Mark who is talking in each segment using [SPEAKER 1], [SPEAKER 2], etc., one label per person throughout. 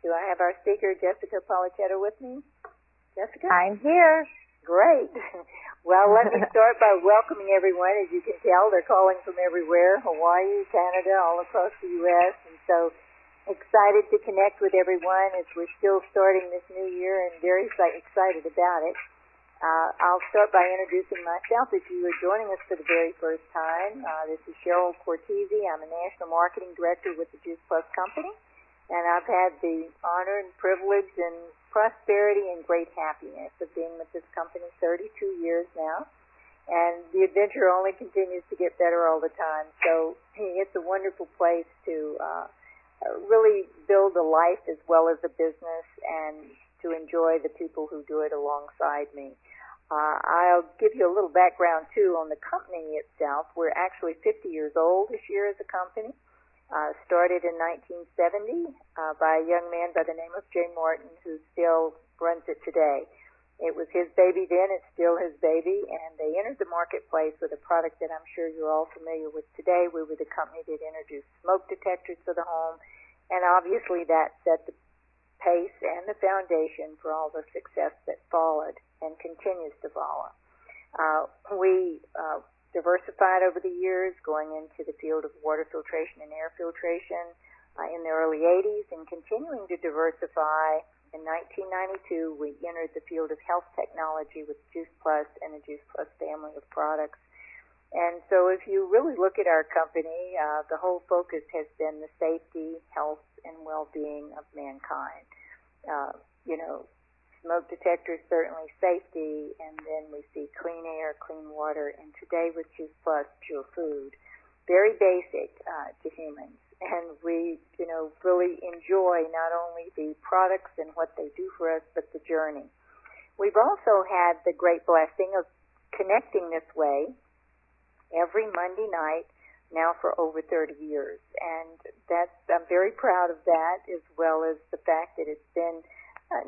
[SPEAKER 1] Do I have our speaker, Jessica Pellicciotta, with me? Jessica?
[SPEAKER 2] I'm here.
[SPEAKER 1] Great. Well, let me start by welcoming everyone. As you can tell, they're calling from everywhere, Hawaii, Canada, all across the U.S., and so excited to connect with everyone as we're still starting this new year and very excited about it. I'll start by introducing myself if you are joining us for the very first time. This is Cheryl Cortese. I'm a National Marketing Director with the Juice Plus Company, and I've had the honor and privilege and prosperity and great happiness of being with this company 32 years now, and the adventure only continues to get better all the time. So it's a wonderful place to really build a life as well as a business and to enjoy the people who do it alongside me. I'll give you a little background, too, on the company itself. We're actually 50 years old this year as a company. Started in 1970 by a young man by the name of Jay Martin, who still runs it today. It was his baby then, it's still his baby, and they entered the marketplace with a product that I'm sure you're all familiar with today. We were the company that introduced smoke detectors to the home, and obviously that set the pace and the foundation for all the success that followed and continues to follow. We diversified over the years, going into the field of water filtration and air filtration in the early 80s, and continuing to diversify. In 1992, we entered the field of health technology with Juice Plus and the Juice Plus family of products. And so if you really look at our company, the whole focus has been the safety, health, and well-being of mankind. Smoke detectors, certainly safety, and then we see clean air, clean water, and today with Juice Plus, pure food. Very basic to humans. And we, really enjoy not only the products and what they do for us, but the journey. We've also had the great blessing of connecting this way every Monday night now for over 30 years. And I'm very proud of that, as well as the fact that it's been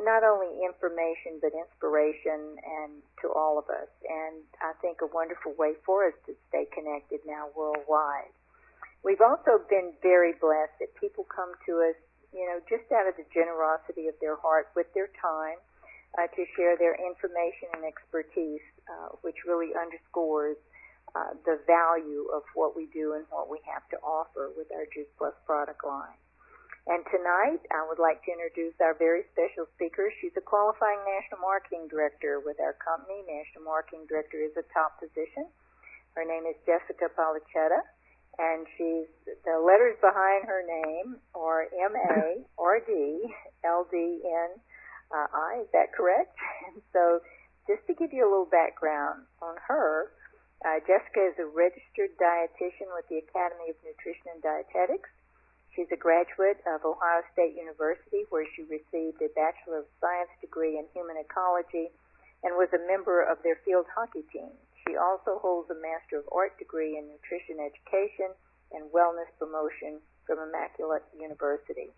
[SPEAKER 1] not only information but inspiration and to all of us, and I think a wonderful way for us to stay connected now worldwide. We've also been very blessed that people come to us, just out of the generosity of their heart with their time to share their information and expertise, which really underscores the value of what we do and what we have to offer with our Juice Plus product line. And tonight, I would like to introduce our very special speaker. She's a qualifying National Marketing Director with our company. National Marketing Director is a top position. Her name is Jessica Pellicciotta, and the letters behind her name are M-A-R-D-L-D-N-I. Is that correct? And so just to give you a little background on her, Jessica is a registered dietitian with the Academy of Nutrition and Dietetics. She's a graduate of Ohio State University, where she received a Bachelor of Science degree in Human Ecology and was a member of their field hockey team. She also holds a Master of Art degree in Nutrition Education and Wellness Promotion from Immaculate University.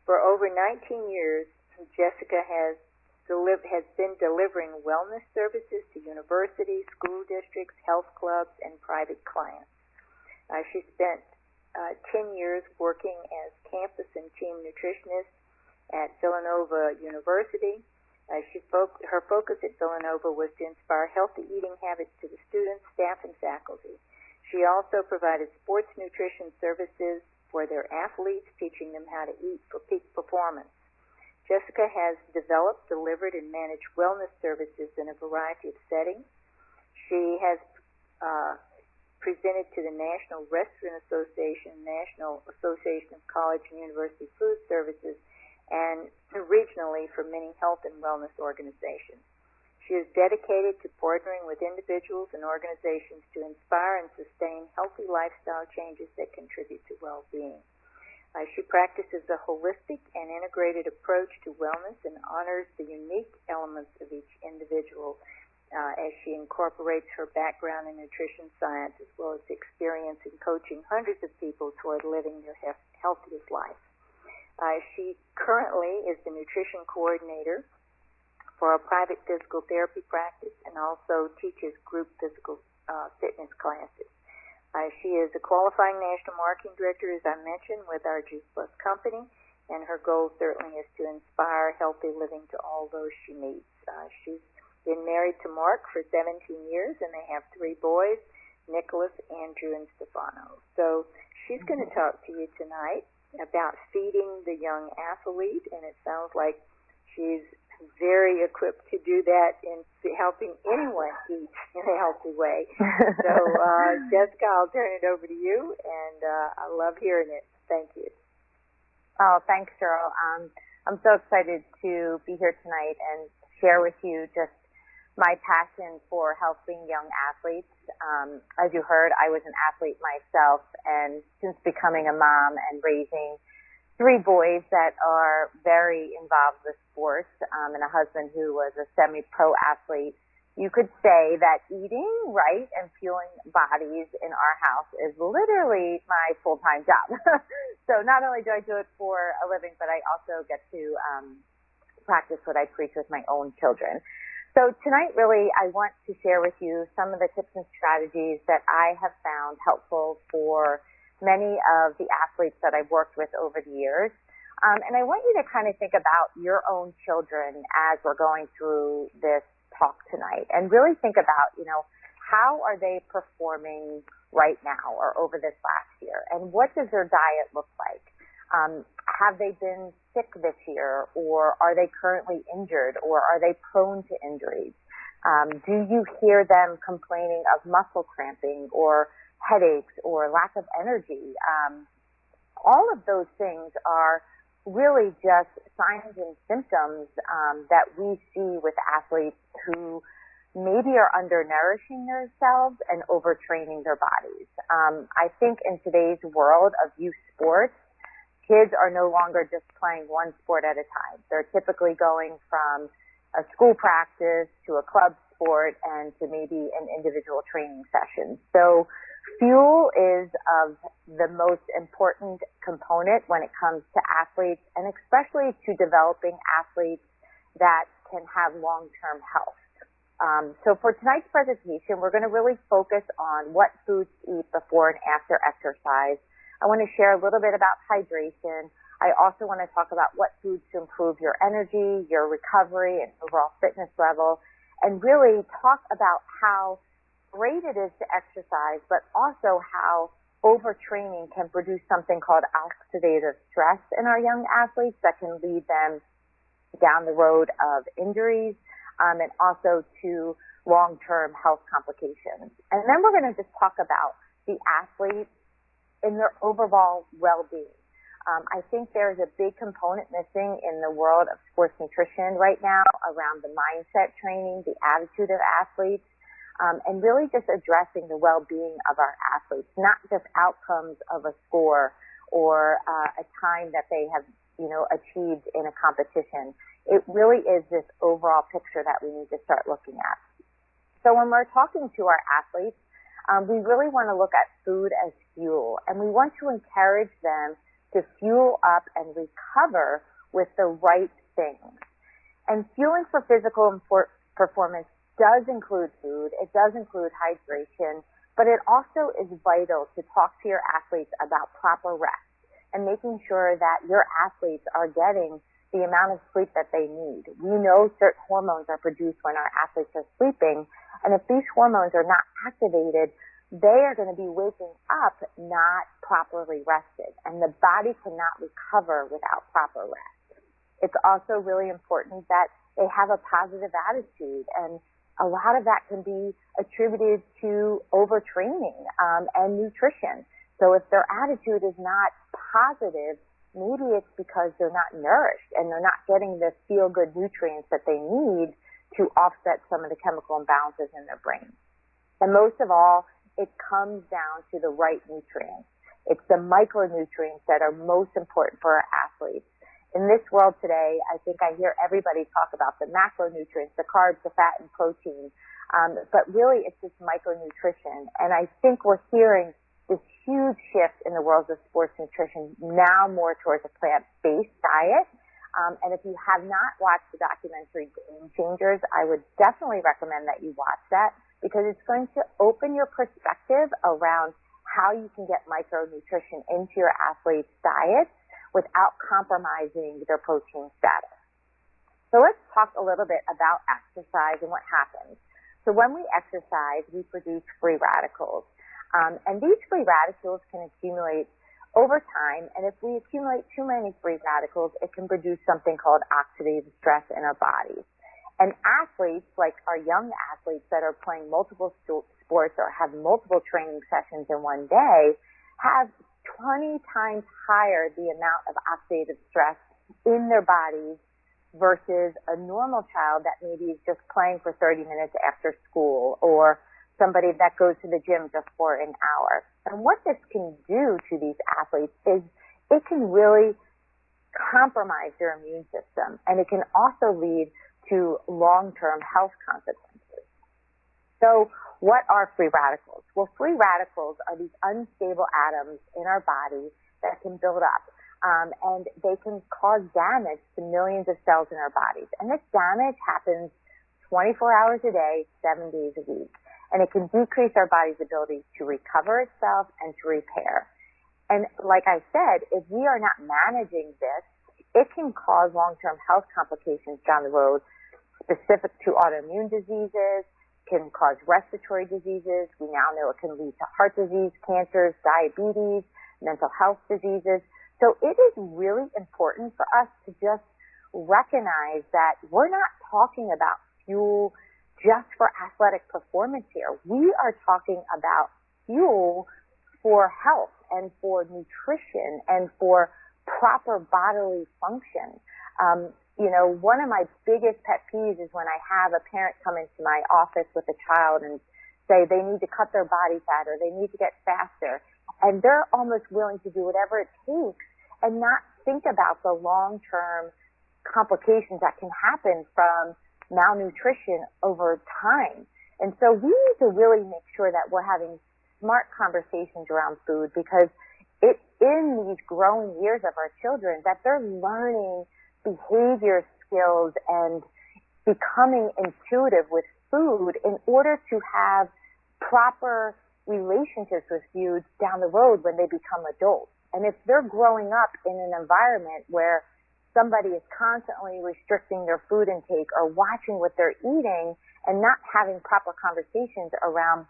[SPEAKER 1] For over 19 years, Jessica has been delivering wellness services to universities, school districts, health clubs, and private clients. She spent 10 years working as campus and team nutritionist at Villanova University. Her focus at Villanova was to inspire healthy eating habits to the students, staff, and faculty. She also provided sports nutrition services for their athletes, teaching them how to eat for peak performance. Jessica has developed, delivered, and managed wellness services in a variety of settings. She has presented to the National Restaurant Association, National Association of College and University Food Services, and regionally for many health and wellness organizations. She is dedicated to partnering with individuals and organizations to inspire and sustain healthy lifestyle changes that contribute to well-being. She practices a holistic and integrated approach to wellness and honors the unique elements of each individual as she incorporates her background in nutrition science as well as experience in coaching hundreds of people toward living their healthiest life. She currently is the nutrition coordinator for a private physical therapy practice and also teaches group physical fitness classes. She is a qualifying National Marketing Director, as I mentioned, with our Juice Plus company, and her goal certainly is to inspire healthy living to all those she meets. She's been married to Mark for 17 years, and they have 3 boys, Nicholas, Andrew, and Stefano. So she's going to talk to you tonight about feeding the young athlete, and it sounds like she's very equipped to do that in helping anyone eat in a healthy way. So, Jessica, I'll turn it over to you, and I love hearing it. Thank you.
[SPEAKER 2] Oh, thanks, Cheryl. I'm so excited to be here tonight and share with you just my passion for helping young athletes. As you heard, I was an athlete myself, and since becoming a mom and raising 3 boys that are very involved with sports, and a husband who was a semi-pro athlete, you could say that eating right and fueling bodies in our house is literally my full-time job. So not only do I do it for a living, but I also get to practice what I preach with my own children. So tonight, really, I want to share with you some of the tips and strategies that I have found helpful for many of the athletes that I've worked with over the years. And I want you to kind of think about your own children as we're going through this talk tonight, and really think about, how are they performing right now or over this last year, and what does their diet look like? Have they been sick this year, or are they currently injured, or are they prone to injuries? Do you hear them complaining of muscle cramping or headaches or lack of energy? All of those things are really just signs and symptoms that we see with athletes who maybe are undernourishing themselves and overtraining their bodies. I think in today's world of youth sports, kids are no longer just playing one sport at a time. They're typically going from a school practice to a club sport and to maybe an individual training session. So fuel is of the most important component when it comes to athletes, and especially to developing athletes that can have long-term health. So for tonight's presentation, we're going to really focus on what foods to eat before and after exercise. I want to share a little bit about hydration. I also want to talk about what foods to improve your energy, your recovery, and overall fitness level, and really talk about how great it is to exercise, but also how overtraining can produce something called oxidative stress in our young athletes that can lead them down the road of injuries, and also to long-term health complications. And then we're going to just talk about the athlete in their overall well-being. I think there's a big component missing in the world of sports nutrition right now around the mindset training, the attitude of athletes, and really just addressing the well-being of our athletes, not just outcomes of a score or a time that they have, achieved in a competition. It really is this overall picture that we need to start looking at. So when we're talking to our athletes, we really want to look at food as fuel, and we want to encourage them to fuel up and recover with the right things. And fueling for physical performance does include food, it does include hydration, but it also is vital to talk to your athletes about proper rest and making sure that your athletes are getting the amount of sleep that they need. We know certain hormones are produced when our athletes are sleeping, and if these hormones are not activated, they are going to be waking up not properly rested, and the body cannot recover without proper rest. It's also really important that they have a positive attitude, and a lot of that can be attributed to overtraining and nutrition. So if their attitude is not positive, maybe it's because they're not nourished and they're not getting the feel-good nutrients that they need to offset some of the chemical imbalances in their brain. And most of all, it comes down to the right nutrients. It's the micronutrients that are most important for our athletes. In this world today, I think I hear everybody talk about the macronutrients, the carbs, the fat, and protein, but really it's just micronutrition. And I think we're hearing this huge shift in the world of sports nutrition now more towards a plant-based diet. And if you have not watched the documentary Game Changers, I would definitely recommend that you watch that, because it's going to open your perspective around how you can get micronutrition into your athletes' diets without compromising their protein status. So let's talk a little bit about exercise and what happens. So when we exercise, we produce free radicals. And these free radicals can accumulate over time, and if we accumulate too many free radicals, it can produce something called oxidative stress in our bodies. And athletes, like our young athletes that are playing multiple sports or have multiple training sessions in one day, have 20 times higher the amount of oxidative stress in their bodies versus a normal child that maybe is just playing for 30 minutes after school, or somebody that goes to the gym just for an hour. And what this can do to these athletes is it can really compromise their immune system, and it can also lead to long-term health consequences. So what are free radicals? Well, free radicals are these unstable atoms in our body that can build up, and they can cause damage to millions of cells in our bodies. And this damage happens 24 hours a day, 7 days a week. And it can decrease our body's ability to recover itself and to repair. And like I said, if we are not managing this, it can cause long-term health complications down the road specific to autoimmune diseases, can cause respiratory diseases. We now know it can lead to heart disease, cancers, diabetes, mental health diseases. So it is really important for us to just recognize that we're not talking about fuel just for athletic performance here. We are talking about fuel for health and for nutrition and for proper bodily function. One of my biggest pet peeves is when I have a parent come into my office with a child and say they need to cut their body fat or they need to get faster, and they're almost willing to do whatever it takes and not think about the long-term complications that can happen from malnutrition over time. And so we need to really make sure that we're having smart conversations around food, because it's in these growing years of our children that they're learning behavior skills and becoming intuitive with food in order to have proper relationships with food down the road when they become adults. And if they're growing up in an environment where somebody is constantly restricting their food intake or watching what they're eating and not having proper conversations around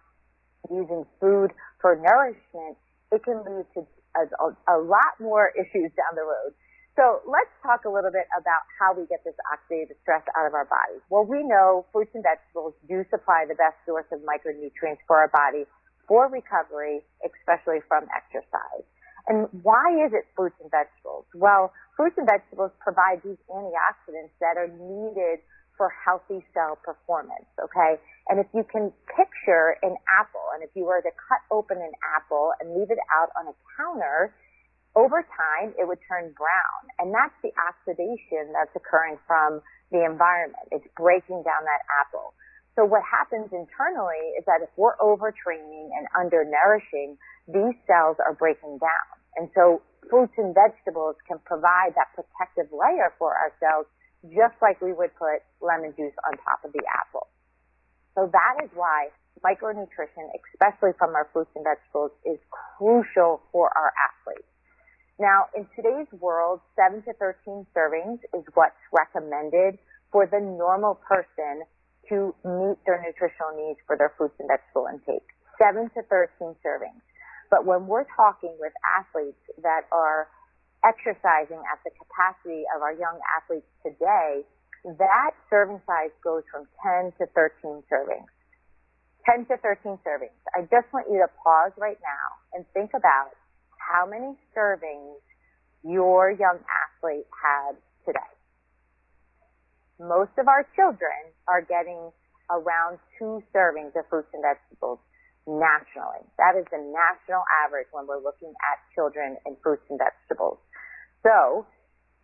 [SPEAKER 2] using food for nourishment, it can lead to a lot more issues down the road. So let's talk a little bit about how we get this oxidative stress out of our bodies. Well, we know fruits and vegetables do supply the best source of micronutrients for our body for recovery, especially from exercise. And why is it fruits and vegetables? Well, fruits and vegetables provide these antioxidants that are needed for healthy cell performance, okay? And if you can picture an apple, and if you were to cut open an apple and leave it out on a counter, over time it would turn brown. And that's the oxidation that's occurring from the environment. It's breaking down that apple. So what happens internally is that if we're overtraining and undernourishing, these cells are breaking down. And so fruits and vegetables can provide that protective layer for our cells, just like we would put lemon juice on top of the apple. So that is why micronutrition, especially from our fruits and vegetables, is crucial for our athletes. Now, in today's world, 7 to 13 servings is what's recommended for the normal person to meet their nutritional needs for their fruits and vegetable intake. 7 to 13 servings. But when we're talking with athletes that are exercising at the capacity of our young athletes today, that serving size goes from 10 to 13 servings. 10 to 13 servings. I just want you to pause right now and think about how many servings your young athlete had today. Most of our children are getting around 2 servings of fruits and vegetables nationally. That is the national average when we're looking at children and fruits and vegetables. So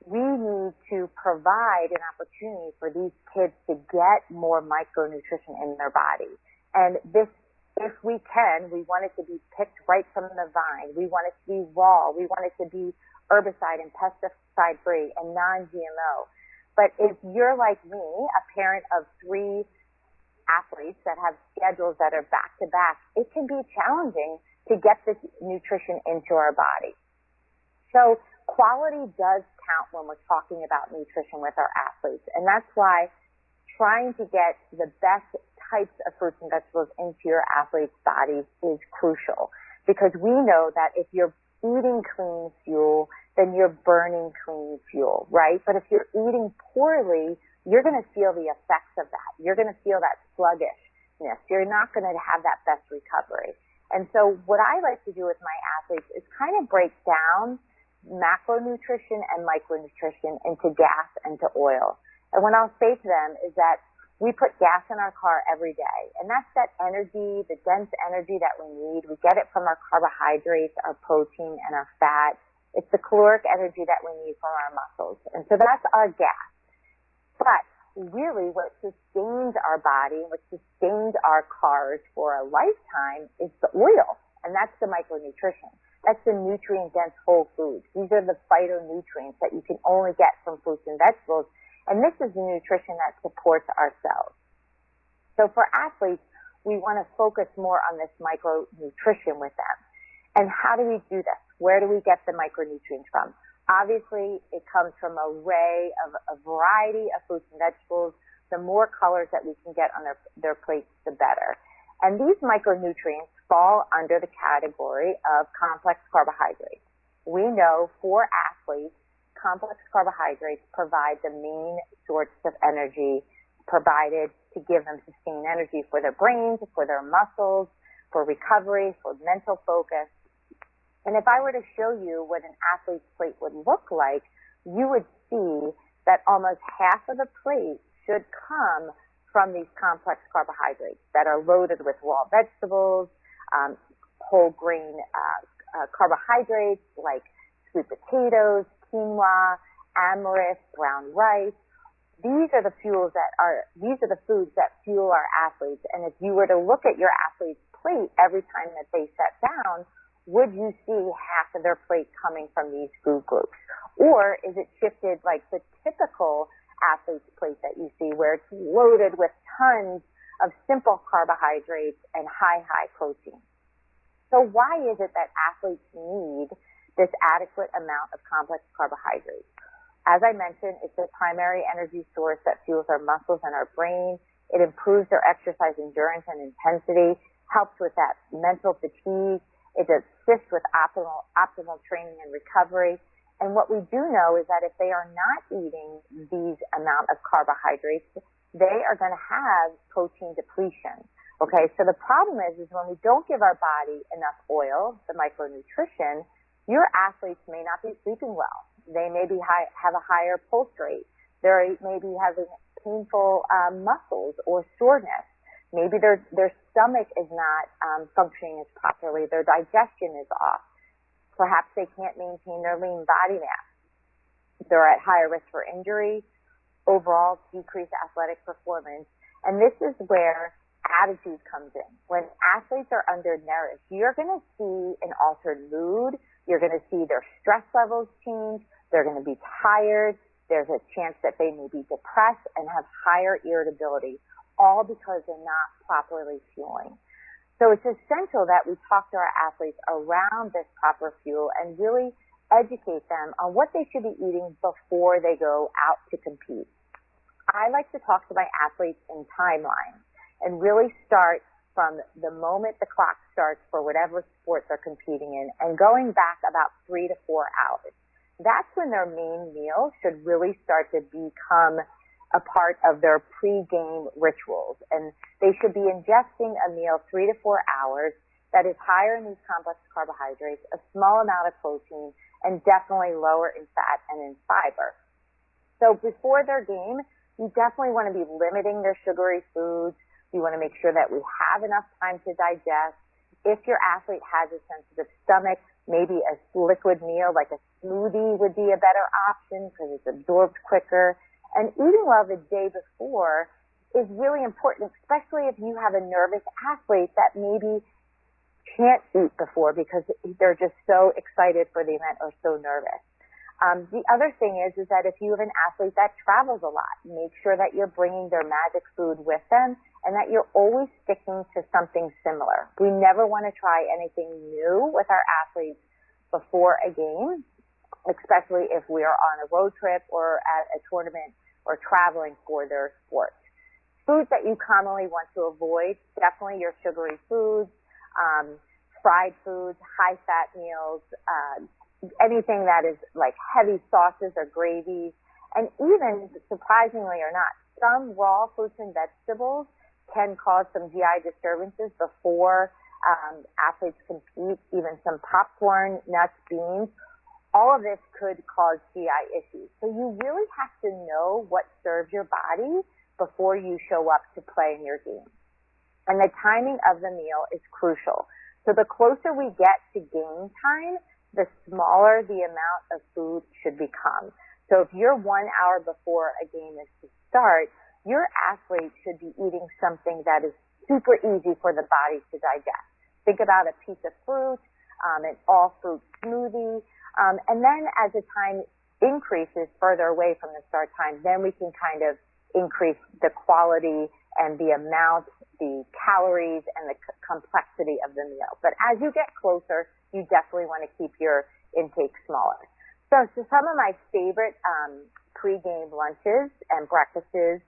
[SPEAKER 2] we need to provide an opportunity for these kids to get more micronutrition in their body. And this, if we can, we want it to be picked right from the vine. We want it to be raw. We want it to be herbicide and pesticide free and non-GMO. But if you're like me, a parent of 3 athletes that have schedules that are back to back, it can be challenging to get this nutrition into our body. So quality does count when we're talking about nutrition with our athletes. And that's why trying to get the best types of fruits and vegetables into your athletes' bodies is crucial, because we know that if you're eating clean fuel, then you're burning clean fuel, right? But if you're eating poorly, you're going to feel the effects of that. You're going to feel that sluggishness. You're not going to have that best recovery. And so what I like to do with my athletes is kind of break down macronutrition and micronutrition into gas and to oil. And what I'll say to them is that we put gas in our car every day, and that's that energy, the dense energy that we need. We get it from our carbohydrates, our protein, and our fat. It's the caloric energy that we need from our muscles. And so that's our gas. But really what sustains our body, what sustains our cars for a lifetime is the oil, and that's the micronutrition. That's the nutrient-dense whole foods. These are the phytonutrients that you can only get from fruits and vegetables, and this is the nutrition that supports our cells. So for athletes, we want to focus more on this micronutrition with them. And how do we do this? Where do we get the micronutrients from? Obviously, it comes from an array of a variety of fruits and vegetables. The more colors that we can get on their plates, the better. And these micronutrients fall under the category of complex carbohydrates. We know for athletes, complex carbohydrates provide the main source of energy provided to give them sustained energy for their brains, for their muscles, for recovery, for mental focus. And if I were to show you what an athlete's plate would look like, you would see that almost half of the plate should come from these complex carbohydrates that are loaded with raw vegetables, whole grain carbohydrates like sweet potatoes, quinoa, amaranth, brown rice. These are the foods that fuel our athletes. And if you were to look at your athlete's plate every time that they sat down, would you see half of their plate coming from these food groups? Or is it shifted like the typical athlete's plate that you see, where it's loaded with tons of simple carbohydrates and high protein? So why is it that athletes need this adequate amount of complex carbohydrates? As I mentioned, it's the primary energy source that fuels our muscles and our brain. It improves their exercise endurance and intensity, helps with that mental fatigue. It assists with optimal training and recovery. And what we do know is that if they are not eating these amount of carbohydrates, they are going to have protein depletion. Okay, so the problem is when we don't give our body enough oil, the micronutrition, your athletes may not be sleeping well. They may have a higher pulse rate. They may be having painful muscles or soreness. Maybe their stomach is not functioning as properly. Their digestion is off. Perhaps they can't maintain their lean body mass. They're at higher risk for injury, overall decreased athletic performance. And this is where attitude comes in. When athletes are undernourished, you're going to see an altered mood. You're going to see their stress levels change. They're going to be tired. There's a chance that they may be depressed and have higher irritability, all because they're not properly fueling. So it's essential that we talk to our athletes around this proper fuel and really educate them on what they should be eating before they go out to compete. I like to talk to my athletes in timelines and really start from the moment the clock starts for whatever sport they're competing in and going back about 3 to 4 hours. That's when their main meal should really start to become a part of their pre-game rituals. And they should be ingesting a meal 3 to 4 hours that is higher in these complex carbohydrates, a small amount of protein, and definitely lower in fat and in fiber. So before their game, you definitely want to be limiting their sugary foods. You want to make sure that we have enough time to digest. If your athlete has a sensitive stomach, maybe a liquid meal like a smoothie would be a better option because it's absorbed quicker. And eating well the day before is really important, especially if you have a nervous athlete that maybe can't eat before because they're just so excited for the event or so nervous. The other thing is that if you have an athlete that travels a lot, make sure that you're bringing their magic food with them and that you're always sticking to something similar. We never want to try anything new with our athletes before a game. especially if we are on a road trip or at a tournament or traveling for their sport. Foods that you commonly want to avoid, definitely your sugary foods, fried foods, high-fat meals, anything that is like heavy sauces or gravies, and even, surprisingly or not, some raw fruits and vegetables can cause some GI disturbances before athletes compete, even some popcorn, nuts, beans. All of this could cause GI issues. So you really have to know what serves your body before you show up to play in your game. And the timing of the meal is crucial. So the closer we get to game time, the smaller the amount of food should become. So if you're 1 hour before a game is to start, your athlete should be eating something that is super easy for the body to digest. Think about a piece of fruit, an all-fruit smoothie, and then as the time increases further away from the start time, then we can kind of increase the quality and the amount, the calories, and the complexity of the meal. But as you get closer, you definitely want to keep your intake smaller. So some of my favorite pre-game lunches and breakfasts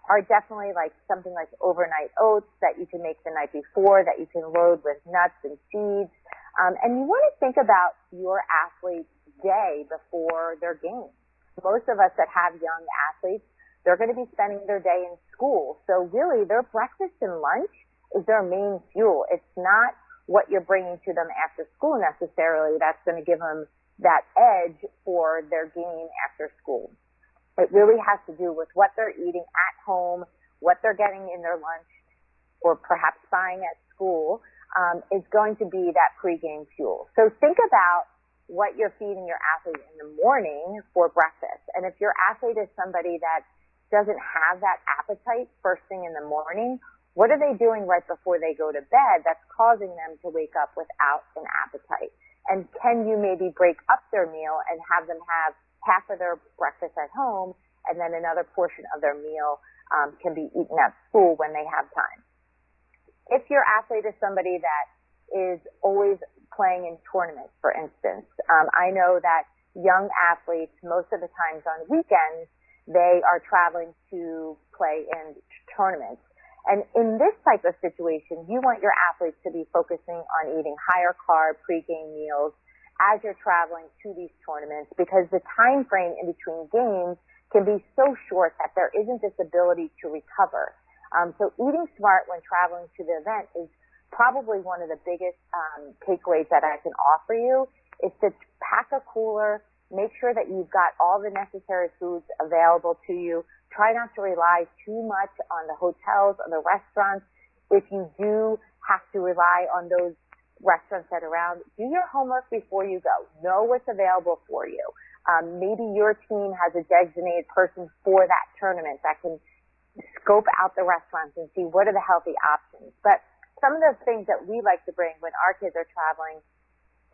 [SPEAKER 2] are definitely like something like overnight oats that you can make the night before, that you can load with nuts and seeds. And you want to think about your athlete's day before their game. Most of us that have young athletes, they're going to be spending their day in school. So really, their breakfast and lunch is their main fuel. It's not what you're bringing to them after school necessarily that's going to give them that edge for their game after school. It really has to do with what they're eating at home, what they're getting in their lunch, or perhaps buying at school, is going to be that pregame fuel. So think about what you're feeding your athlete in the morning for breakfast. And if your athlete is somebody that doesn't have that appetite first thing in the morning, what are they doing right before they go to bed that's causing them to wake up without an appetite? And can you maybe break up their meal and have them have half of their breakfast at home, and then another portion of their meal can be eaten at school when they have time. If your athlete is somebody that is always playing in tournaments, for instance, I know that young athletes, most of the times on weekends, they are traveling to play in tournaments. And in this type of situation, you want your athletes to be focusing on eating higher carb pregame meals as you're traveling to these tournaments, because the time frame in between games can be so short that there isn't this ability to recover. So eating smart when traveling to the event is probably one of the biggest takeaways that I can offer you, is to pack a cooler, make sure that you've got all the necessary foods available to you. Try not to rely too much on the hotels or the restaurants. If you do have to rely on those restaurants that are around, do your homework before you go. Know what's available for you. Maybe your team has a designated person for that tournament that can scope out the restaurants and see what are the healthy options. But some of the things that we like to bring when our kids are traveling,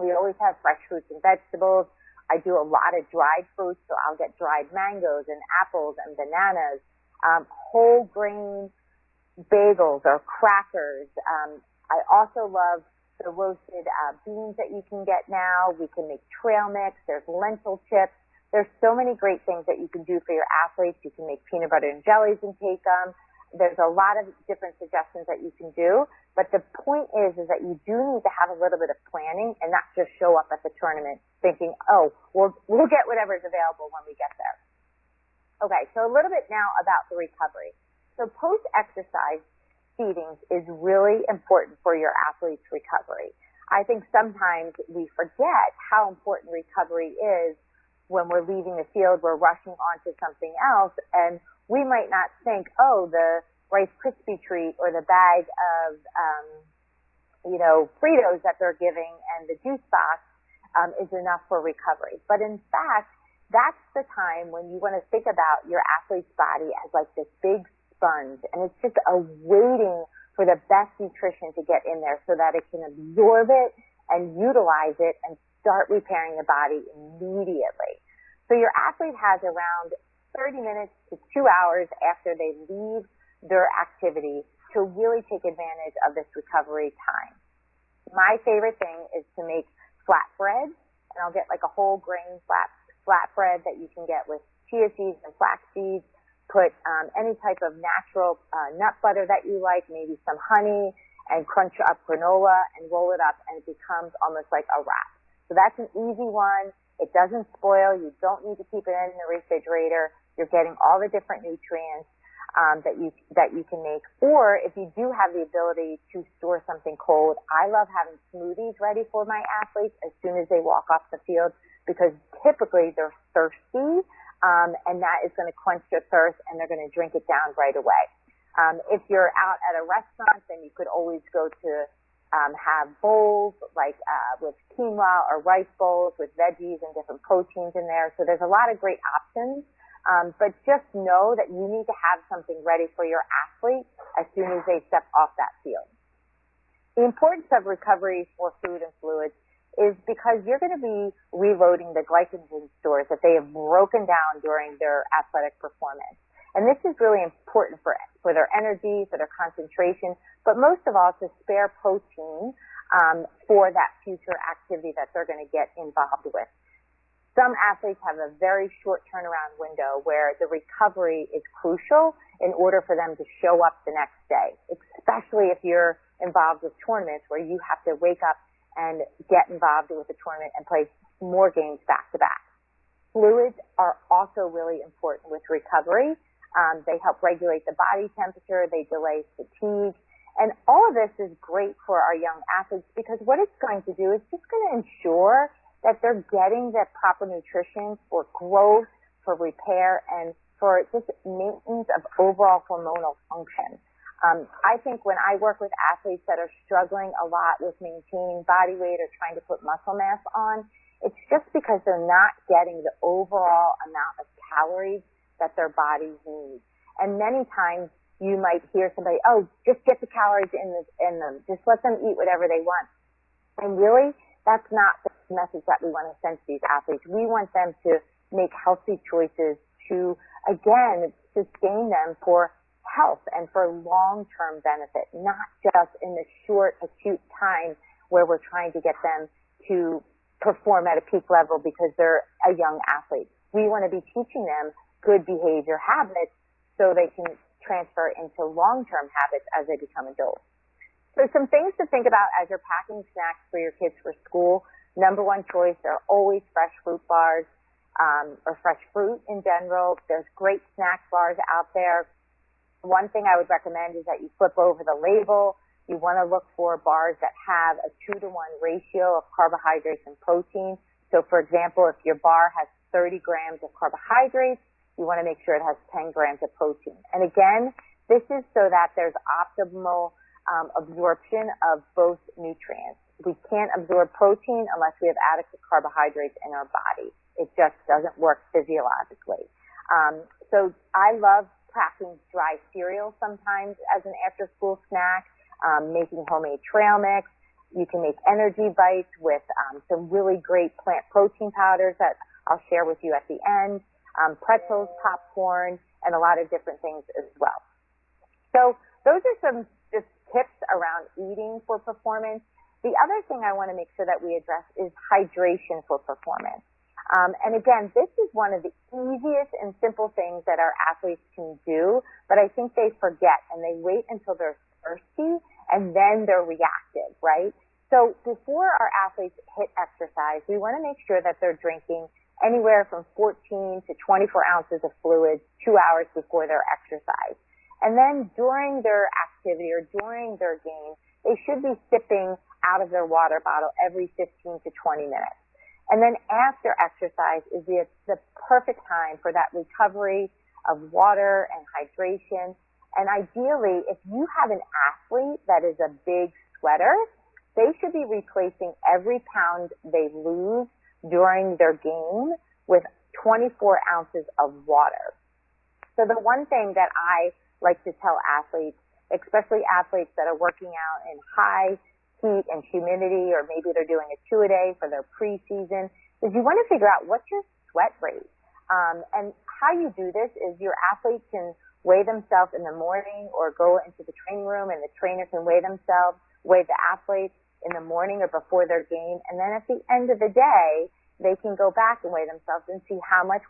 [SPEAKER 2] we always have fresh fruits and vegetables. I do a lot of dried fruits, so I'll get dried mangoes and apples and bananas, whole grain bagels or crackers. I also love the roasted beans that you can get now. We can make trail mix. There's lentil chips. There's so many great things that you can do for your athletes. You can make peanut butter and jellies and take them. There's a lot of different suggestions that you can do. But the point is that you do need to have a little bit of planning and not just show up at the tournament thinking, oh, we'll get whatever is available when we get there. Okay, so a little bit now about the recovery. So post-exercise feeding is really important for your athlete's recovery. I think sometimes we forget how important recovery is when we're leaving the field, we're rushing on to something else, and we might not think, oh, the Rice Krispie treat or the bag of, Fritos that they're giving and the juice box is enough for recovery. But in fact, that's the time when you want to think about your athlete's body as like this big sponge, and it's just waiting for the best nutrition to get in there so that it can absorb it and utilize it and start repairing the body immediately. So your athlete has around 30 minutes to 2 hours after they leave their activity to really take advantage of this recovery time. My favorite thing is to make flatbreads and I'll get like a whole grain flatbread that you can get with chia seeds and flax seeds. Put any type of natural nut butter that you like, maybe some honey, and crunch up granola and roll it up, and it becomes almost like a wrap. So that's an easy one. It doesn't spoil. You don't need to keep it in the refrigerator. You're getting all the different nutrients that you can make. Or if you do have the ability to store something cold, I love having smoothies ready for my athletes as soon as they walk off the field, because typically they're thirsty, and that is going to quench their thirst, and they're going to drink it down right away. If you're out at a restaurant, then you could always go to have bowls like with quinoa or rice bowls with veggies and different proteins in there. So there's a lot of great options. But just know that you need to have something ready for your athlete as soon as they step off that field. The importance of recovery for food and fluids is because you're going to be reloading the glycogen stores that they have broken down during their athletic performance. And this is really important for their energy, for their concentration, but most of all to spare protein for that future activity that they're going to get involved with. Some athletes have a very short turnaround window where the recovery is crucial in order for them to show up the next day, especially if you're involved with tournaments where you have to wake up and get involved with the tournament and play more games back to back. Fluids are also really important with recovery. They help regulate the body temperature. They delay fatigue. And all of this is great for our young athletes because what it's going to do is just going to ensure that they're getting the proper nutrition for growth, for repair, and for just maintenance of overall hormonal function. I think when I work with athletes that are struggling a lot with maintaining body weight or trying to put muscle mass on, it's just because they're not getting the overall amount of calories that their bodies need. And many times you might hear somebody, oh, just get the calories in them. Just let them eat whatever they want. And really, that's not the message that we want to send to these athletes. We want them to make healthy choices to, again, sustain them for health and for long-term benefit, not just in the short, acute time where we're trying to get them to perform at a peak level because they're a young athlete. We want to be teaching them good behavior habits so they can transfer into long-term habits as they become adults. So some things to think about as you're packing snacks for your kids for school. Number one choice are always fresh fruit bars, or fresh fruit in general. There's great snack bars out there. One thing I would recommend is that you flip over the label. You want to look for bars that have a 2-to-1 ratio of carbohydrates and protein. So for example, if your bar has 30 grams of carbohydrates, you want to make sure it has 10 grams of protein. And again, this is so that there's optimal absorption of both nutrients. We can't absorb protein unless we have adequate carbohydrates in our body. It just doesn't work physiologically. So I love packing dry cereal sometimes as an after-school snack, making homemade trail mix. You can make energy bites with some really great plant protein powders that I'll share with you at the end, pretzels, popcorn, and a lot of different things as well. So those are some just tips around eating for performance. The other thing I want to make sure that we address is hydration for performance. And again, this is one of the easiest and simple things that our athletes can do, but I think they forget and they wait until they're thirsty and then they're reactive, right? So before our athletes hit exercise, we want to make sure that they're drinking anywhere from 14 to 24 ounces of fluids 2 hours before their exercise. And then during their activity or during their game, they should be sipping out of their water bottle every 15 to 20 minutes. And then after exercise is the perfect time for that recovery of water and hydration. And ideally, if you have an athlete that is a big sweater, they should be replacing every pound they lose during their game with 24 ounces of water. So the one thing that I like to tell athletes, especially athletes that are working out in high heat and humidity, or maybe they're doing a 2-a-day for their preseason, is you want to figure out what's your sweat rate. And how you do this is your athlete can weigh themselves in the morning or go into the training room and the trainer can weigh themselves, weigh the athletes in the morning or before their game. And then at the end of the day, they can go back and weigh themselves and see how much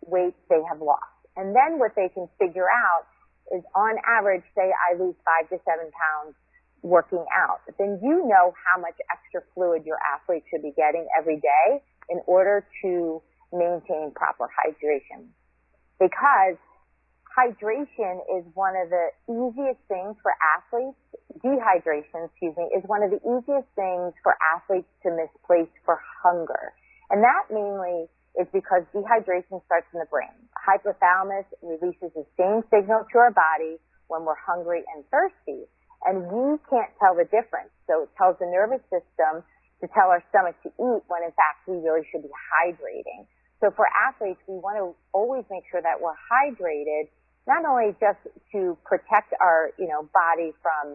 [SPEAKER 2] weight they have lost. And then what they can figure out is, on average, say I lose 5 to 7 pounds working out. Then you know how much extra fluid your athlete should be getting every day in order to maintain proper hydration. Because hydration is one of the easiest things for athletes, dehydration, is one of the easiest things for athletes to misplace for hunger. And that mainly is because dehydration starts in the brain. Hypothalamus releases the same signal to our body when we're hungry and thirsty, and we can't tell the difference. So it tells the nervous system to tell our stomach to eat when in fact we really should be hydrating. So for athletes, we want to always make sure that we're hydrated, not only just to protect our, body from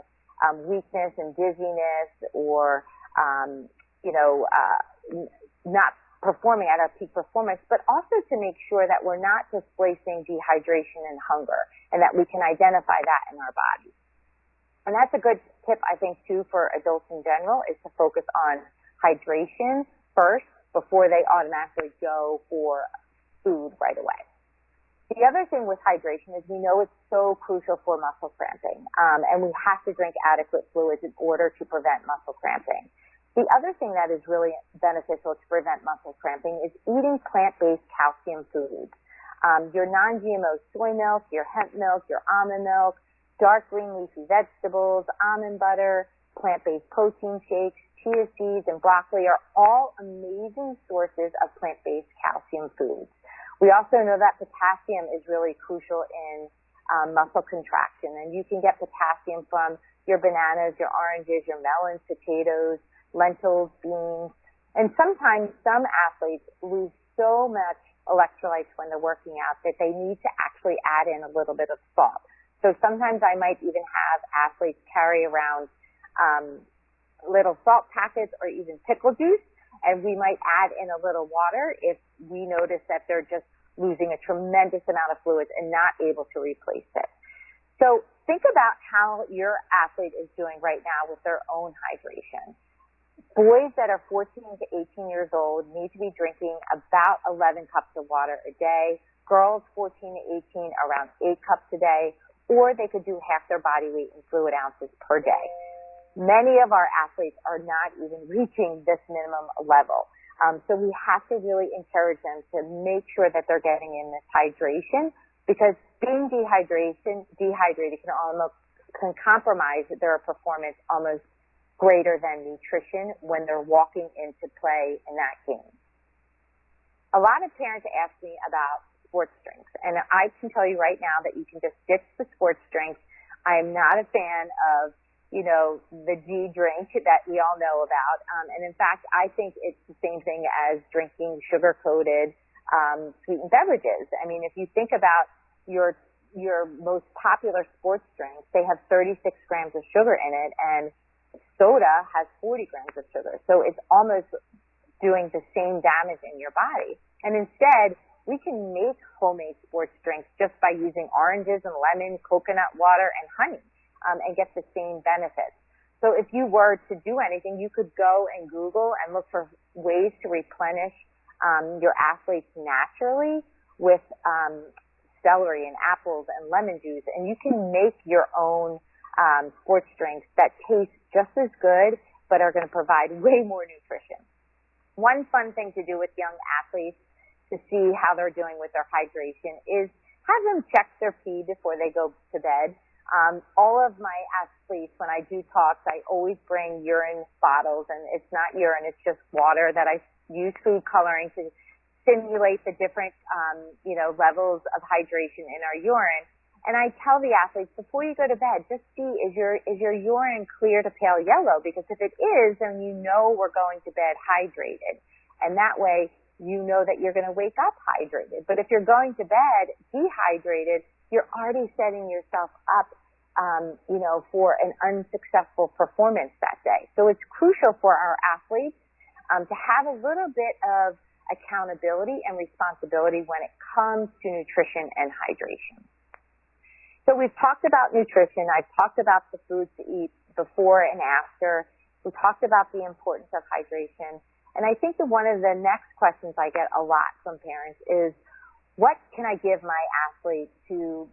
[SPEAKER 2] weakness and dizziness or, not performing at our peak performance, but also to make sure that we're not displacing dehydration and hunger, and that we can identify that in our bodies. And that's a good tip, I think, too, for adults in general, is to focus on hydration first before they automatically go for food right away. The other thing with hydration is we know it's so crucial for muscle cramping, and we have to drink adequate fluids in order to prevent muscle cramping. The other thing that is really beneficial to prevent muscle cramping is eating plant-based calcium foods. Your non-GMO soy milk, your hemp milk, your almond milk, dark green leafy vegetables, almond butter, plant-based protein shakes, chia seeds, and broccoli are all amazing sources of plant-based calcium foods. We also know that potassium is really crucial in muscle contraction, and you can get potassium from your bananas, your oranges, your melons, potatoes, lentils, beans, and sometimes some athletes lose so much electrolytes when they're working out that they need to actually add in a little bit of salt. So sometimes I might even have athletes carry around little salt packets or even pickle juice, and we might add in a little water if we notice that they're just losing a tremendous amount of fluids and not able to replace it. So think about how your athlete is doing right now with their own hydration. Boys that are 14 to 18 years old need to be drinking about 11 cups of water a day. Girls 14 to 18 around 8 cups a day, or they could do half their body weight in fluid ounces per day. Many of our athletes are not even reaching this minimum level. So we have to really encourage them to make sure that they're getting in this hydration, because being dehydrated can compromise their performance almost greater than nutrition when they're walking into play in that game. A lot of parents ask me about sports drinks, and I can tell you right now that you can just ditch the sports drinks. I am not a fan of, the G drink that we all know about. And in fact, I think it's the same thing as drinking sugar-coated sweetened beverages. I mean, if you think about your most popular sports drinks, they have 36 grams of sugar in it, and soda has 40 grams of sugar. So it's almost doing the same damage in your body. And instead, we can make homemade sports drinks just by using oranges and lemon, coconut water, and honey, and get the same benefits. So if you were to do anything, you could go and Google and look for ways to replenish your athletes naturally with celery and apples and lemon juice, and you can make your own sports drinks that taste just as good but are going to provide way more nutrition. One fun thing to do with young athletes to see how they're doing with their hydration is have them check their pee before they go to bed. All of my athletes, when I do talks, I always bring urine bottles, and it's not urine, it's just water that I use food coloring to simulate the different, levels of hydration in our urine. And I tell the athletes, before you go to bed, just see, is your urine clear to pale yellow? Because if it is, then you know we're going to bed hydrated. And that way, you know that you're going to wake up hydrated. But if you're going to bed dehydrated, you're already setting yourself up, for an unsuccessful performance that day. So it's crucial for our athletes to have a little bit of accountability and responsibility when it comes to nutrition and hydration. So we've talked about nutrition. I've talked about the foods to eat before and after. We talked about the importance of hydration. And I think that one of the next questions I get a lot from parents is, what can I give my athlete to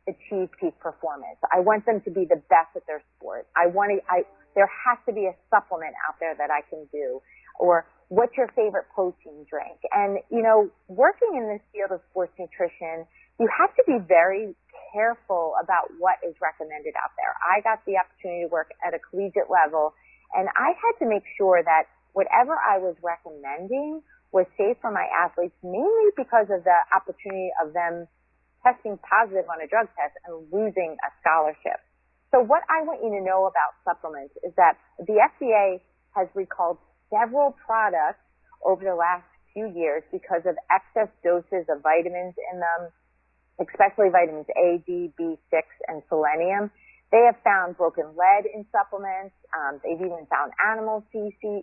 [SPEAKER 2] achieve peak performance? I want them to be the best at their sport. There has to be a supplement out there that I can do. Or what's your favorite protein drink? And, working in this field of sports nutrition, you have to be very careful about what is recommended out there. I got the opportunity to work at a collegiate level, and I had to make sure that whatever I was recommending was safe for my athletes, mainly because of the opportunity of them testing positive on a drug test and losing a scholarship. So what I want you to know about supplements is that the FDA has recalled several products over the last few years because of excess doses of vitamins in them, especially vitamins A, D, B6, and selenium. They have found broken lead in supplements. They've even found animal feces,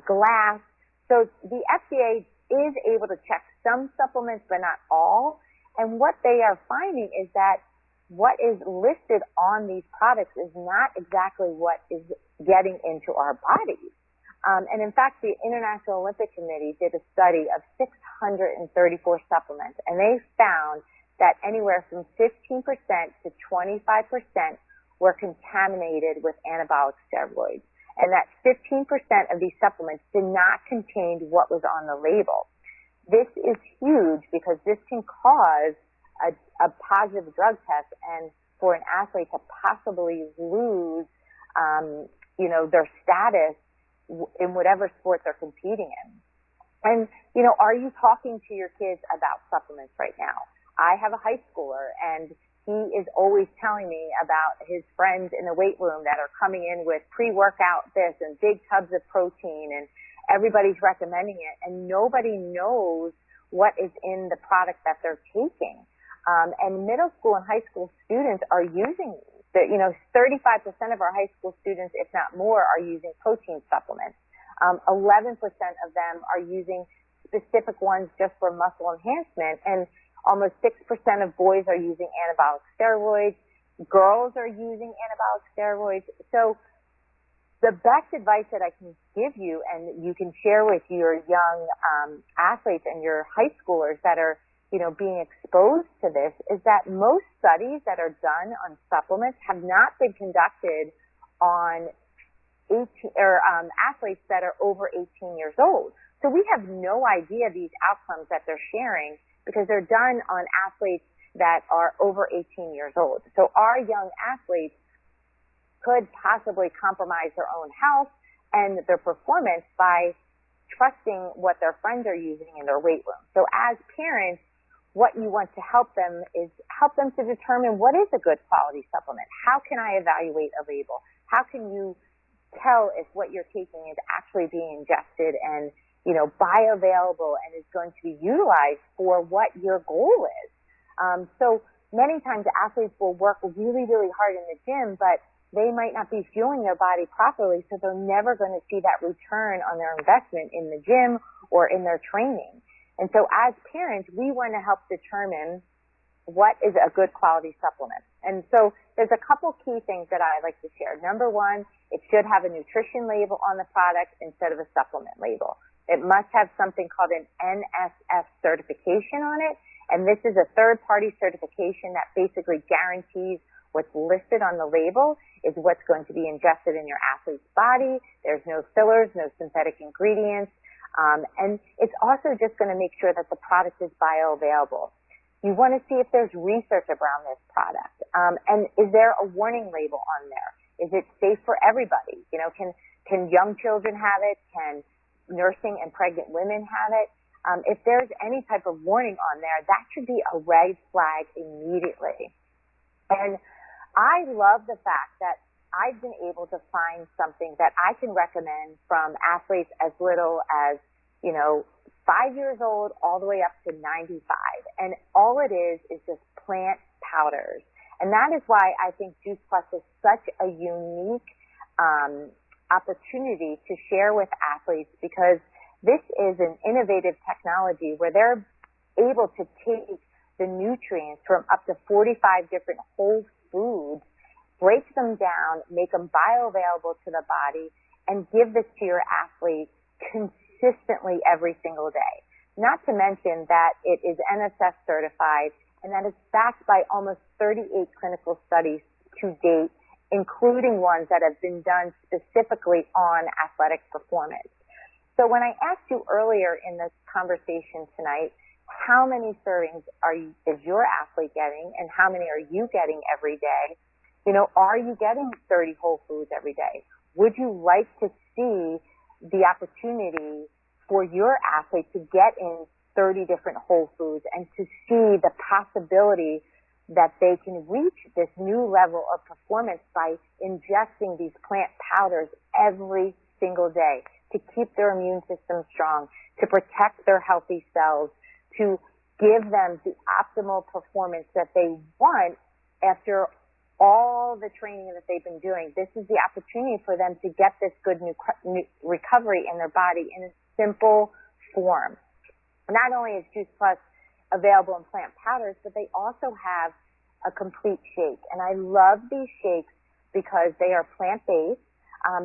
[SPEAKER 2] glass. So the FDA is able to check some supplements, but not all. And what they are finding is that what is listed on these products is not exactly what is getting into our bodies. And in fact, the International Olympic Committee did a study of 634 supplements, and they found that anywhere from 15% to 25% were contaminated with anabolic steroids, and that 15% of these supplements did not contain what was on the label. This is huge because this can cause a positive drug test and for an athlete to possibly lose, their status in whatever sport they're competing in. And, are you talking to your kids about supplements right now? I have a high schooler, and he is always telling me about his friends in the weight room that are coming in with pre-workout this and big tubs of protein, and everybody's recommending it, and nobody knows what is in the product that they're taking. And middle school and high school students are using these. 35% of our high school students, if not more, are using protein supplements. 11% of them are using specific ones just for muscle enhancement, and almost 6% of boys are using anabolic steroids. Girls are using anabolic steroids. So the best advice that I can give you, and you can share with your young athletes and your high schoolers that are being exposed to this, is that most studies that are done on supplements have not been conducted on athletes that are over 18 years old. So we have no idea these outcomes that they're sharing because they're done on athletes that are over 18 years old. So our young athletes could possibly compromise their own health and their performance by trusting what their friends are using in their weight room. So as parents, what you want to help them is help them to determine what is a good quality supplement. How can I evaluate a label? How can you tell if what you're taking is actually being ingested and, bioavailable and is going to be utilized for what your goal is? So many times athletes will work really, really hard in the gym, but they might not be fueling their body properly, so they're never going to see that return on their investment in the gym or in their training. And so as parents, we want to help determine what is a good quality supplement. And so there's a couple key things that I like to share. Number one, it should have a nutrition label on the product instead of a supplement label. It must have something called an Nsf Certification on it. And this is a third-party certification that basically guarantees what's listed on the label is what's going to be ingested in your athlete's body. There's no fillers, no synthetic ingredients. And it's also just going to make sure that the product is bioavailable. You want to see if there's research around this product. And is there a warning label on there? Is it safe for everybody? Can young children have it? Can nursing and pregnant women have it? If there's any type of warning on there, that should be a red flag immediately. And I love the fact that I've been able to find something that I can recommend from athletes as little as, 5 years old all the way up to 95. And all it is just plant powders. And that is why I think Juice Plus is such a unique opportunity to share with athletes, because this is an innovative technology where they're able to take the nutrients from up to 45 different whole foods, break them down, make them bioavailable to the body, and give this to your athlete consistently every single day. Not to mention that it is Nsf certified and that it's backed by almost 38 clinical studies to date, including ones that have been done specifically on athletic performance. So when I asked you earlier in this conversation tonight, how many servings is your athlete getting and how many are you getting every day? You know, are you getting 30 whole foods every day? Would you like to see the opportunity for your athlete to get in 30 different whole foods and to see the possibility that they can reach this new level of performance by ingesting these plant powders every single day to keep their immune system strong, to protect their healthy cells, to give them the optimal performance that they want after all the training that they've been doing. This is the opportunity for them to get this good new recovery in their body in a simple form. Not only is Juice Plus available in plant powders, but they also have a complete shake. And I love these shakes because they are plant-based.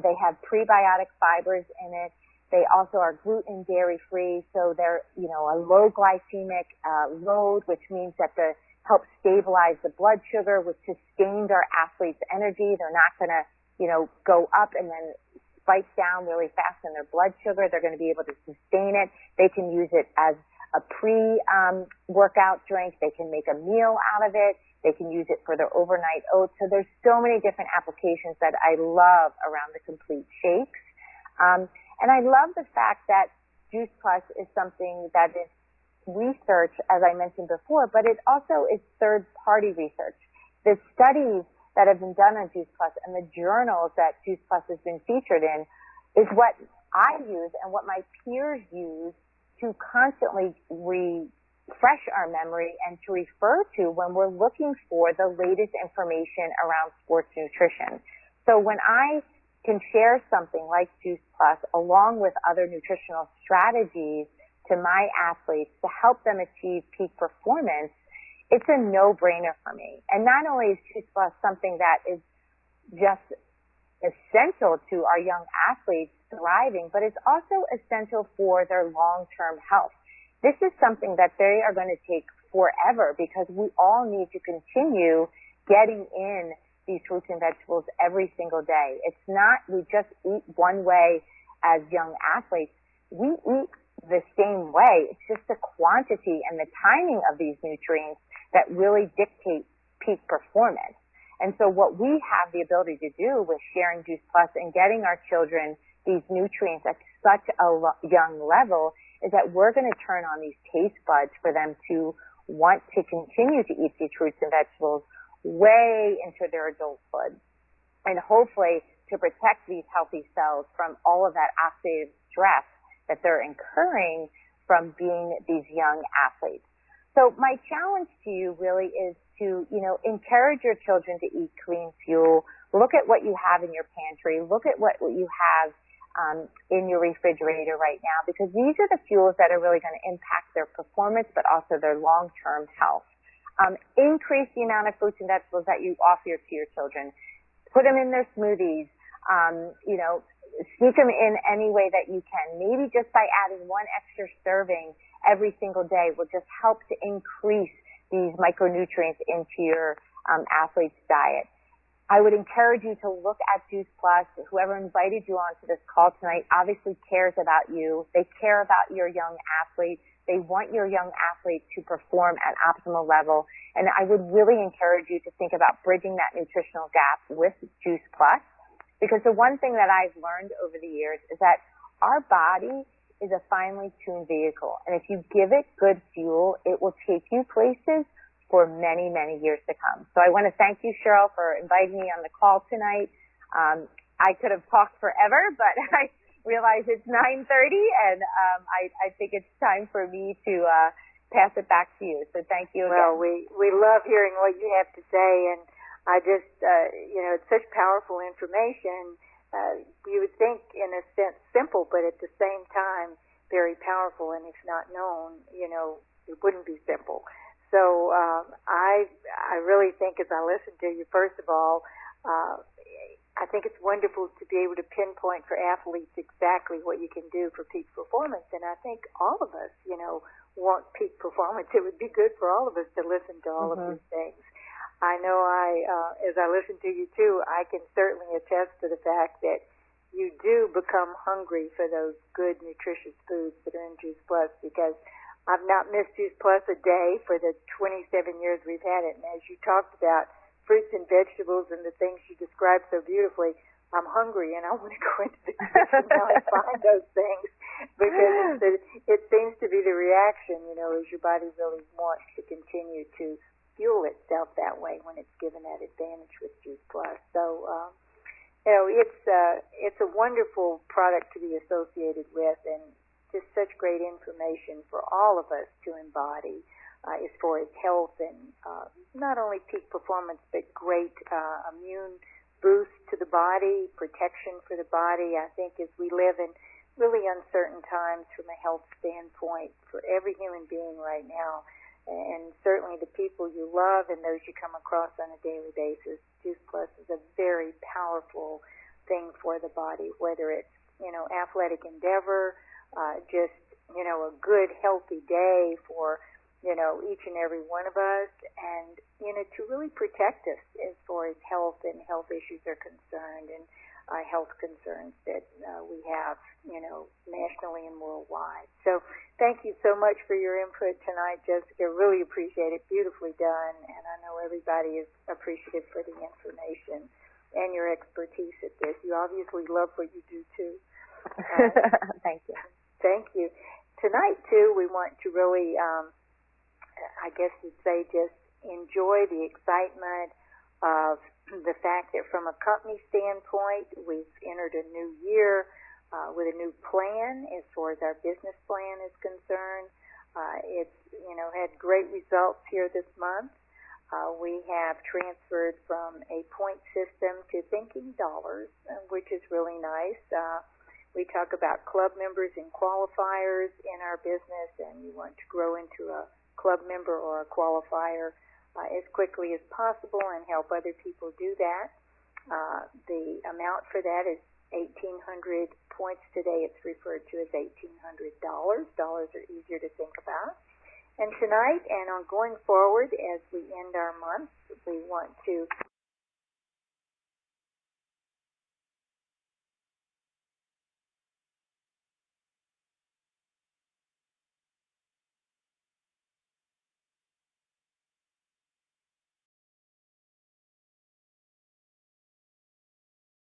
[SPEAKER 2] They have prebiotic fibers in it. They also are gluten, dairy-free, so they're, you know, a low glycemic load, which means that they help stabilize the blood sugar, which sustains our athletes' energy. They're not going to, you know, go up and then spike down really fast in their blood sugar. They're going to be able to sustain it. They can use it as a pre-workout drink. They can make a meal out of it. They can use it for their overnight oats. So there's so many different applications that I love around the complete shakes. And I love the fact that Juice Plus is something that is research, as I mentioned before, but it also is third-party research. The studies that have been done on Juice Plus and the journals that Juice Plus has been featured in is what I use and what my peers use to constantly refresh our memory and to refer to when we're looking for the latest information around sports nutrition. So when I can share something like Juice Plus along with other nutritional strategies to my athletes to help them achieve peak performance, it's a no-brainer for me. And not only is Juice Plus something that is just essential to our young athletes thriving, but it's also essential for their long-term health. This is something that they are going to take forever because we all need to continue getting in these fruits and vegetables every single day. It's not we just eat one way as young athletes. We eat the same way. It's just the quantity and the timing of these nutrients that really dictate peak performance. And so what we have the ability to do with sharing Juice Plus and getting our children these nutrients at such a young level is that we're going to turn on these taste buds for them to want to continue to eat these fruits and vegetables way into their adulthood, and hopefully to protect these healthy cells from all of that oxidative stress that they're incurring from being these young athletes. So my challenge to you really is to, you know, encourage your children to eat clean fuel. Look at what you have in your pantry. Look at what you have in your refrigerator right now, because these are the fuels that are really going to impact their performance, but also their long-term health. Increase the amount of fruits and vegetables that you offer to your children. Put them in their smoothies. You know, sneak them in any way that you can. Maybe just by adding one extra serving every single day will just help to increase these micronutrients into your athlete's diet. I would encourage you to look at Juice Plus. Whoever invited you onto this call tonight obviously cares about you. They care about your young athlete. They want your young athlete to perform at optimal level. And I would really encourage you to think about bridging that nutritional gap with Juice Plus, because the one thing that I've learned over the years is that our body is a finely tuned vehicle. And if you give it good fuel, it will take you places for many, many years to come. So I want to thank you, Cheryl, for inviting me on the call tonight. I could have talked forever, but I realize it's 9:30, and I think it's time for me to pass it back to you. So thank you again.
[SPEAKER 1] Well, we love hearing what you have to say, and I just, you know, it's such powerful information. You would think, in a sense, simple, but at the same time, very powerful. And if not known, you know, it wouldn't be simple. So I really think, as I listen to you, first of all, I think it's wonderful to be able to pinpoint for athletes exactly what you can do for peak performance. And I think all of us, want peak performance. It would be good for all of us to listen to all of these things. I know as I listen to you too, I can certainly attest to the fact that you do become hungry for those good, nutritious foods that are in Juice Plus, because I've not missed Juice Plus a day for the 27 years we've had it. And as you talked about fruits and vegetables and the things you described so beautifully, I'm hungry and I want to go into the kitchen now and find those things, because it seems to be the reaction, as your body really wants to continue to fuel itself that way when it's given that advantage with Juice Plus. So, it's a wonderful product to be associated with, and just such great information for all of us to embody as far as health and not only peak performance, but great immune boost to the body, protection for the body. I think as we live in really uncertain times from a health standpoint for every human being right now, and certainly the people you love and those you come across on a daily basis, Juice Plus is a very powerful thing for the body, whether it's, athletic endeavor, just, a good, healthy day for, each and every one of us, and, to really protect us as far as health and health issues are concerned, and health concerns that we have, nationally and worldwide. So thank you so much for your input tonight, Jessica. Really appreciate it. Beautifully done. And I know everybody is appreciative for the information and your expertise at this. You obviously love what you do, too.
[SPEAKER 2] Thank you.
[SPEAKER 1] Thank you. Tonight, too, we want to really, I guess you'd say, just enjoy the excitement of the fact that from a company standpoint, we've entered a new year with a new plan as far as our business plan is concerned. It's, had great results here this month. We have transferred from a point system to thinking dollars, which is really nice. We talk about club members and qualifiers in our business, and you want to grow into a club member or a qualifier as quickly as possible and help other people do that. The amount for that is $1,800 points today. It's referred to as $1,800. Dollars are easier to think about. And tonight and on going forward, as we end our month, we want to